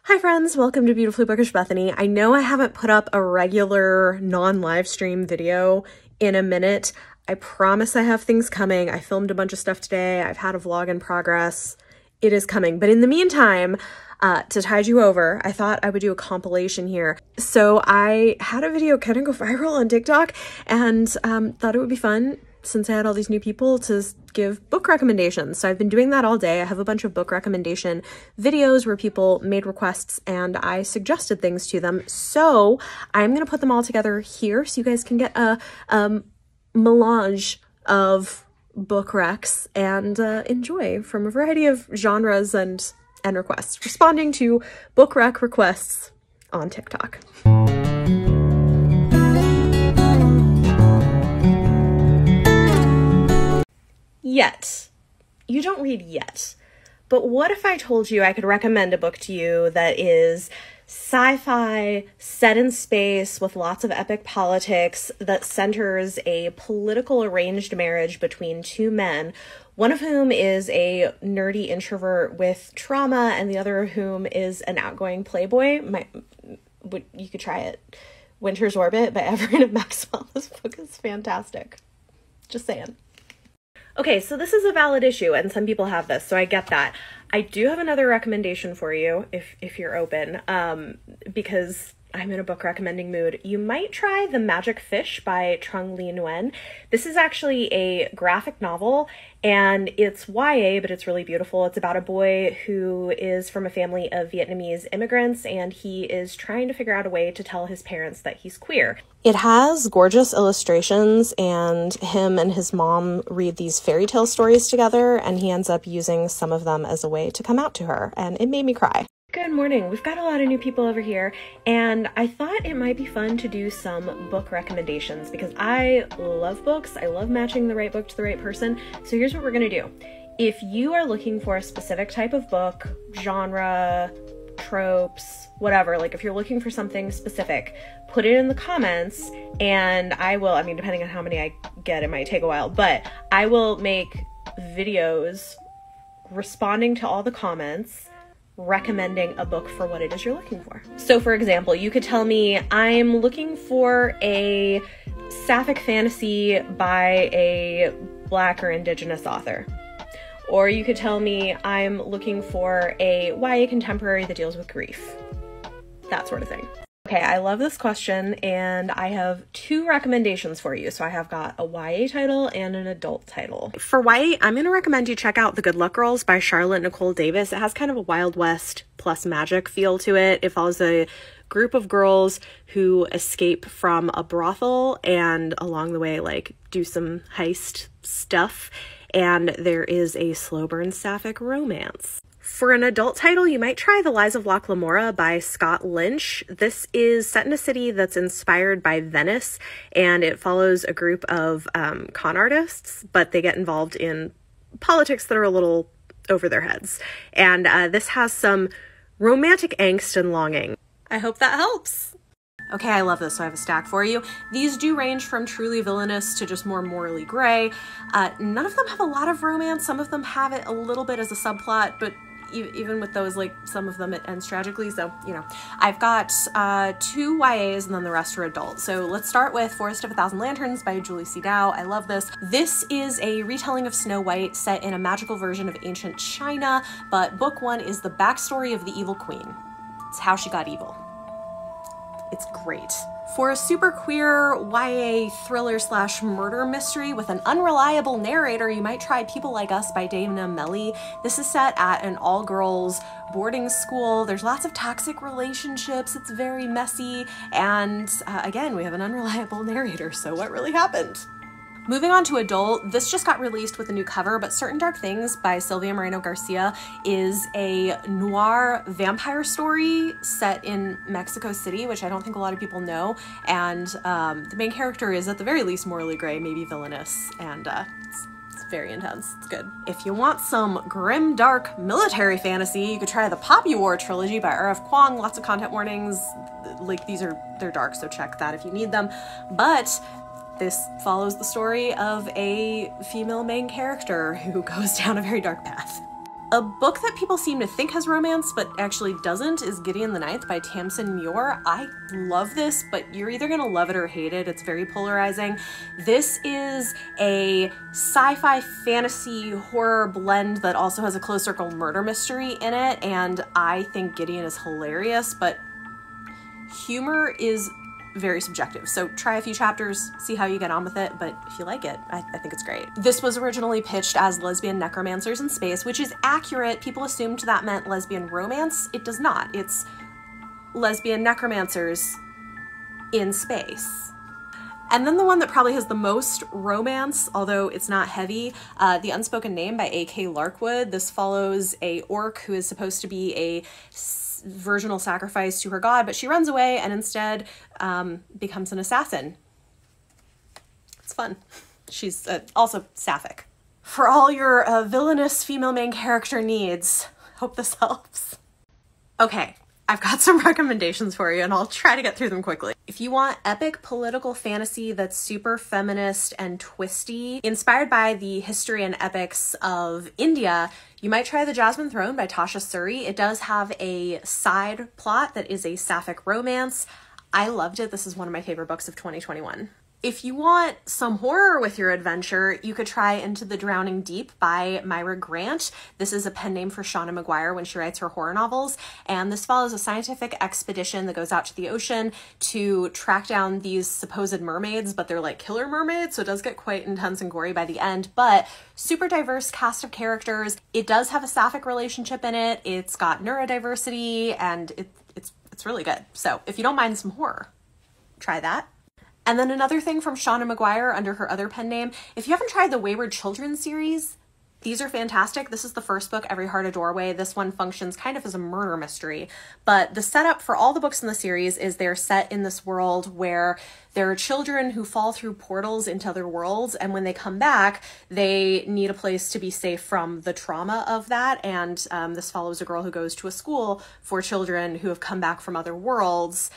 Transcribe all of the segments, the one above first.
Hi friends, welcome to Beautifully Bookish Bethany. I know I haven't put up a regular non-live stream video in a minute. I promise I have things coming. I filmed a bunch of stuff today. I've had a vlog in progress. It is coming. But in the meantime, to tide you over, I thought I would do a compilation here. So I had a video kind of go viral on TikTok and thought it would be fun, since I had all these new people, to give book recommendations. So I've been doing that all day. I have a bunch of book recommendation videos where people made requests and I suggested things to them. So I'm going to put them all together here so you guys can get a melange of book recs and enjoy from a variety of genres and requests, responding to book rec requests on TikTok. Yet. You don't read yet. But what if I told you I could recommend a book to you that is sci-fi, set in space, with lots of epic politics, that centers a political arranged marriage between two men, one of whom is a nerdy introvert with trauma and the other of whom is an outgoing playboy? You could try it. Winter's Orbit by Everett Maxwell. This book is fantastic. Just saying. Okay, so this is a valid issue, and some people have this, so I get that. I do have another recommendation for you, if you're open, because I'm in a book recommending mood. You might try The Magic Fish by Trung Le Nguyen. This is actually a graphic novel, and it's YA, but it's really beautiful. It's about a boy who is from a family of Vietnamese immigrants, and he is trying to figure out a way to tell his parents that he's queer. It has gorgeous illustrations, and him and his mom read these fairy tale stories together, and he ends up using some of them as a way to come out to her, and it made me cry. Good morning. We've got a lot of new people over here, and I thought it might be fun to do some book recommendations because I love books. I love matching the right book to the right person. So here's what we're going to do. If you are looking for a specific type of book, genre, tropes, whatever, like if you're looking for something specific, put it in the comments and I will, depending on how many I get, it might take a while, but I will make videos responding to all the comments, recommending a book for what it is you're looking for. So for example, you could tell me, I'm looking for a sapphic fantasy by a Black or Indigenous author. Or you could tell me, I'm looking for a YA contemporary that deals with grief. That sort of thing. Okay, I love this question, and I have two recommendations for you. So I have got a YA title and an adult title. For YA, I'm going to recommend you check out The Good Luck Girls by Charlotte Nicole Davis. It has kind of a Wild West plus magic feel to it. It follows a group of girls who escape from a brothel and along the way, like, do some heist stuff. And there is a slow burn sapphic romance. For an adult title, you might try The Lies of Locke Lamora by Scott Lynch. This is set in a city that's inspired by Venice, and it follows a group of con artists, but they get involved in politics that are a little over their heads. And this has some romantic angst and longing. I hope that helps. Okay, I love this, so I have a stack for you. These do range from truly villainous to just more morally gray. None of them have a lot of romance. Some of them have it a little bit as a subplot, but even with those, like, some of them it ends tragically, so, you know. I've got two YAs and then the rest are adult. So let's start with Forest of a Thousand Lanterns by Julie C. Dow. I love this. This is a retelling of Snow White set in a magical version of ancient China, but book one is the backstory of the evil queen. It's how she got evil. It's great. For a super queer YA thriller slash murder mystery with an unreliable narrator, you might try People Like Us by Dana Melly. This is set at an all-girls boarding school. There's lots of toxic relationships. It's very messy. And again, we have an unreliable narrator. So what really happened? Moving on to adult, this just got released with a new cover, but Certain Dark Things by Sylvia Moreno Garcia is a noir vampire story set in Mexico City, which I don't think a lot of people know, and the main character is at the very least morally gray, maybe villainous, and it's very intense. It's good. If you want some grim, dark military fantasy, you could try the Poppy War trilogy by R.F. Kuang. Lots of content warnings. Like, they're dark, so check that if you need them. But this follows the story of a female main character who goes down a very dark path. A book that people seem to think has romance but actually doesn't is Gideon the Ninth by Tamsin Muir. I love this, but you're either gonna love it or hate it. It's very polarizing. This is a sci-fi fantasy horror blend that also has a closed circle murder mystery in it, and I think Gideon is hilarious, but humor is very subjective. So try a few chapters, see how you get on with it, but if you like it, I think it's great. This was originally pitched as lesbian necromancers in space, which is accurate. People assumed that meant lesbian romance. It does not. It's lesbian necromancers in space. And then the one that probably has the most romance, although it's not heavy, The Unspoken Name by A.K. Larkwood. This follows a orc who is supposed to be a virginal sacrifice to her god, but she runs away and instead becomes an assassin. It's fun. She's also sapphic. For all your villainous female main character needs, hope this helps. Okay, I've got some recommendations for you and I'll try to get through them quickly. If you want epic political fantasy that's super feminist and twisty, inspired by the history and epics of India, you might try The Jasmine Throne by Tasha Suri. It does have a side plot that is a sapphic romance. I loved it. This is one of my favorite books of 2021. If you want some horror with your adventure, you could try Into the Drowning Deep by Myra Grant. This is a pen name for Shauna Maguire when she writes her horror novels, and this follows a scientific expedition that goes out to the ocean to track down these supposed mermaids, but they're like killer mermaids, so it does get quite intense and gory by the end, but super diverse cast of characters. It does have a sapphic relationship in it, it's got neurodiversity, and it's really good. So if you don't mind some horror, try that. And then another thing from Shauna Maguire under her other pen name, if you haven't tried the Wayward Children series, these are fantastic. This is the first book, Every Heart a Doorway. This one functions kind of as a murder mystery, but the setup for all the books in the series is they're set in this world where there are children who fall through portals into other worlds, and when they come back, they need a place to be safe from the trauma of that, and this follows a girl who goes to a school for children who have come back from other worlds,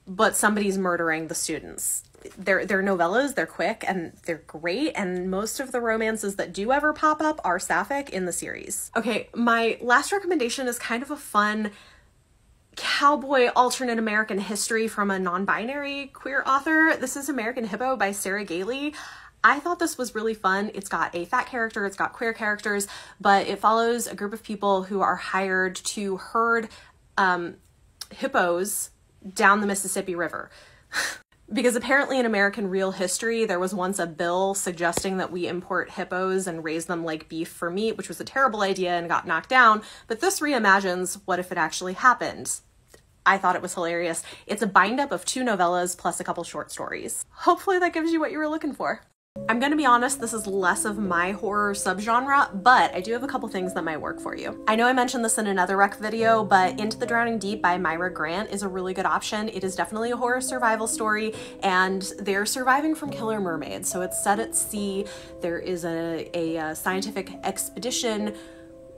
but somebody's murdering the students. They're novellas, they're quick, and they're great, and most of the romances that do ever pop up are sapphic in the series. Okay, my last recommendation is kind of a fun cowboy alternate American history from a non-binary queer author. This is American Hippo by Sarah Gailey. I thought this was really fun. It's got a fat character, it's got queer characters, but it follows a group of people who are hired to herd hippos down the Mississippi River. Because apparently in American real history, there was once a bill suggesting that we import hippos and raise them like beef for meat, which was a terrible idea and got knocked down. But this reimagines what if it actually happened. I thought it was hilarious. It's a bind-up of 2 novellas plus a couple short stories. Hopefully that gives you what you were looking for. I'm gonna be honest, this is less of my horror subgenre, but I do have a couple things that might work for you. I know I mentioned this in another rec video, but Into the Drowning Deep by Myra Grant is a really good option. It is definitely a horror survival story, and they're surviving from killer mermaids. So it's set at sea. There is a scientific expedition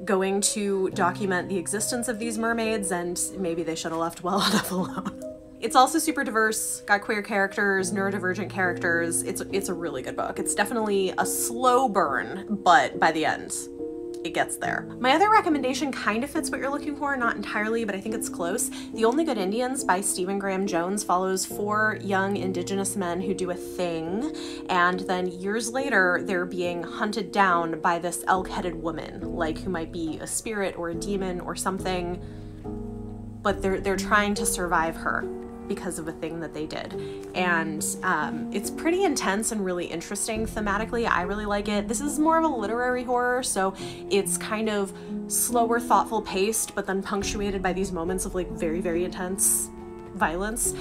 going to document the existence of these mermaids, and maybe they should have left well enough alone. It's also super diverse, got queer characters, neurodivergent characters. It's a really good book. It's definitely a slow burn, but by the end, it gets there. My other recommendation kind of fits what you're looking for, not entirely, but I think it's close. The Only Good Indians by Stephen Graham Jones follows 4 young indigenous men who do a thing, and then years later, they're being hunted down by this elk-headed woman, like who might be a spirit or a demon or something, but they're trying to survive her because of a thing that they did. And it's pretty intense and really interesting thematically. I really like it. This is more of a literary horror, so it's kind of slower, thoughtful paced, but then punctuated by these moments of like very, very intense violence.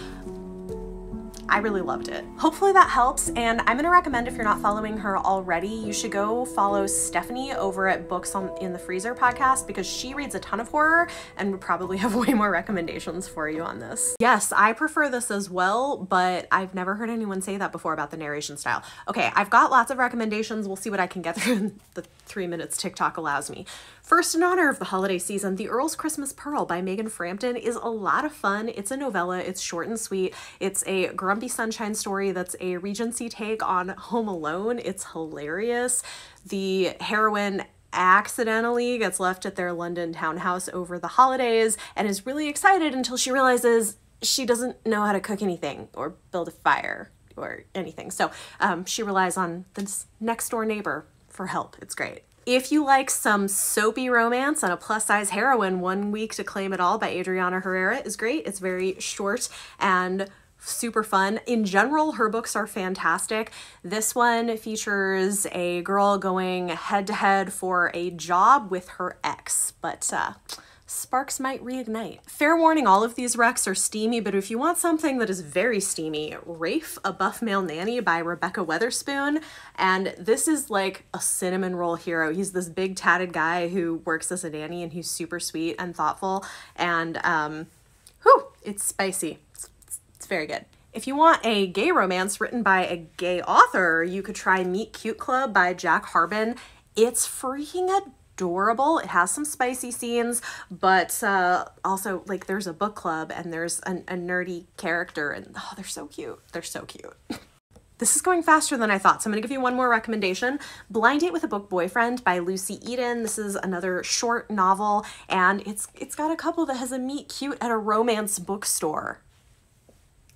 I really loved it. Hopefully that helps, and I'm gonna recommend, if you're not following her already, you should go follow Stephanie over at Books in the Freezer podcast, because she reads a ton of horror and would probably have way more recommendations for you on this. Yes, I prefer this as well, but I've never heard anyone say that before about the narration style. Okay, I've got lots of recommendations. We'll see what I can get through in the 3 minutes TikTok allows me. First, in honor of the holiday season, The Earl's Christmas Pearl by Megan Frampton is a lot of fun. It's a novella, it's short and sweet. It's a grumpy sunshine story that's a Regency take on Home Alone. It's hilarious. The heroine accidentally gets left at their London townhouse over the holidays and is really excited until she realizes she doesn't know how to cook anything or build a fire or anything. So she relies on this next door neighbor for help. It's great. If you like some soapy romance and a plus-size heroine, 1 Week to Claim It All by Adriana Herrera is great. It's very short and super fun. In general, her books are fantastic. This one features a girl going head-to-head for a job with her ex, but sparks might reignite. Fair warning, all of these recs are steamy, but if you want something that is very steamy, Rafe, A Buff Male Nanny by Rebecca Weatherspoon. And this is like a cinnamon roll hero. He's this big tatted guy who works as a nanny and he's super sweet and thoughtful. And whew, it's spicy. It's very good. If you want a gay romance written by a gay author, you could try Meet Cute Club by Jack Harbin. It's freaking adorable. It has some spicy scenes, but also like there's a book club and there's a nerdy character and oh, they're so cute. They're so cute. This is going faster than I thought, so I'm gonna give you one more recommendation. Blind Date with a Book Boyfriend by Lucy Eden. This is another short novel and it's got a couple that has a meet cute at a romance bookstore.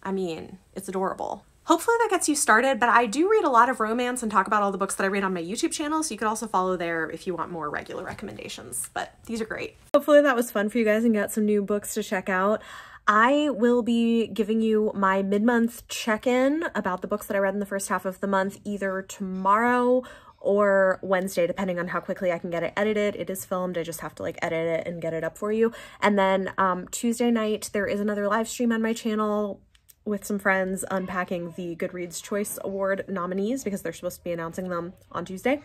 I mean, it's adorable. Hopefully that gets you started, but I do read a lot of romance and talk about all the books that I read on my YouTube channel, so you could also follow there if you want more regular recommendations, but these are great. Hopefully that was fun for you guys and got some new books to check out. I will be giving you my mid-month check-in about the books that I read in the first half of the month either tomorrow or Wednesday, depending on how quickly I can get it edited. It is filmed, I just have to like edit it and get it up for you. And then Tuesday night, there is another live stream on my channel with some friends unpacking the Goodreads Choice Award nominees because they're supposed to be announcing them on Tuesday.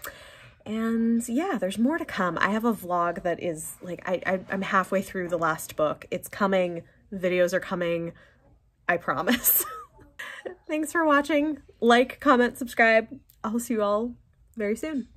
And yeah, there's more to come. I have a vlog that is like, I'm halfway through the last book. It's coming, videos are coming, I promise. Thanks for watching. Like, comment, subscribe. I'll see you all very soon.